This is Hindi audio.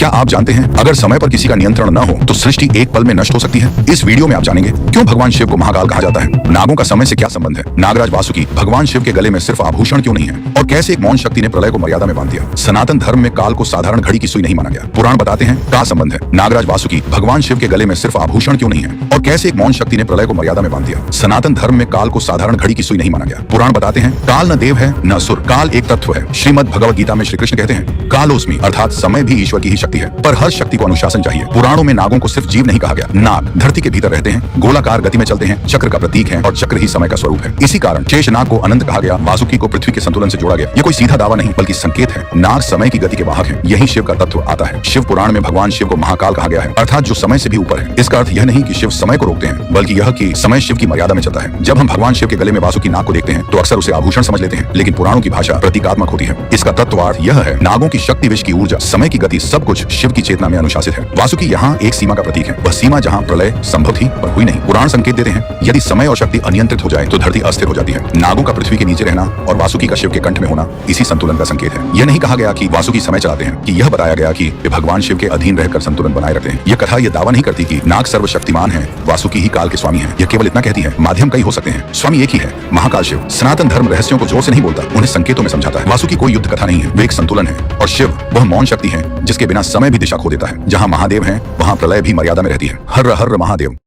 क्या आप जानते हैं अगर समय पर किसी का नियंत्रण न हो तो सृष्टि एक पल में नष्ट हो सकती है। इस वीडियो में आप जानेंगे क्यों भगवान शिव को महाकाल कहा जाता है, नागों का समय से क्या संबंध है, नागराज वासुकी भगवान शिव के गले में सिर्फ आभूषण क्यों नहीं है, और कैसे एक मौन शक्ति ने प्रलय को मर्यादा में बांध दिया। सनातन धर्म में काल को साधारण घड़ी की सुई नहीं माना गया। पुराण बताते हैं का संबंध है, नागराज वासुकी भगवान शिव के गले में सिर्फ आभूषण क्यों नहीं है, और कैसे एक मौन शक्ति ने प्रलय को मर्यादा में बांध दिया। सनातन धर्म में काल को साधारण घड़ी की सुई नहीं माना गया। पुराण बताते हैं काल न देव है न असुर, काल एक तत्व है। श्रीमद् भगवद गीता में श्री कृष्ण कहते हैं कालोस्मि, अर्थात समय भी ईश्वर की ही शक्ति है, पर हर शक्ति को अनुशासन चाहिए। पुराणों में नागों को सिर्फ जीव नहीं कहा गया। नाग धरती के भीतर रहते हैं, गोलाकार गति में चलते हैं, चक्र का प्रतीक है और चक्र ही समय का स्वरूप है। इसी कारण शेषनाग को अनंत कहा गया, वासुकी को पृथ्वी के संतुलन से जोड़ा गया। ये कोई सीधा दावा नहीं बल्कि संकेत है। नाग समय की गति के वाहक है, यही शिव का तत्व आता है। शिव पुराण में भगवान शिव को महाकाल कहा गया है, अर्थात जो समय से भी ऊपर है। इसका अर्थ यह नहीं कि शिव समय को रोकते हैं, बल्कि यह कि समय शिव की मर्यादा में चलता है। जब हम भगवान शिव के गले में वासुकी नाग को देखते हैं तो अक्सर उसे आभूषण समझ लेते हैं, लेकिन पुराणों की भाषा प्रतीकात्मक होती है। इसका तत्वार्थ यह है नागों की शक्ति, विष की ऊर्जा, समय की गति, सब कुछ शिव की चेतना में अनुशासित है। वासुकी यहाँ एक सीमा का प्रतीक है, वह सीमा जहाँ प्रलय संभव थी पर हुई नहीं। पुराण संकेत देते हैं यदि समय और शक्ति अनियंत्रित हो जाए तो धरती अस्थिर हो जाती है। नागों का पृथ्वी के नीचे रहना और वासुकी का शिव के कंठ में होना इसी संतुलन का संकेत है। यह नहीं कहा गया कि वासुकी समय चलाते हैं, कि यह बताया गया कि वे भगवान शिव के अधीन रहकर संतुलन बनाए रखते हैं। यह कथा यह दावा नहीं करती कि नाग सर्वशक्तिमान है, वासुकी ही काल के स्वामी है। यह केवल इतना कहती है माध्यम कई हो सकते हैं, स्वामी एक ही है, महाकाल शिव। सनातन धर्म रहस्यों को जोर से नहीं बोलता, उन्हें संकेतों में समझाता है। वासुकी कोई युद्ध कथा नहीं है, वे एक संतुलन है, और शिव वह मौन शक्ति है जिसके बिना समय भी दिशा खो देता है। जहाँ महादेव है वहाँ प्रलय भी मर्यादा में रहती है। हर हर महादेव।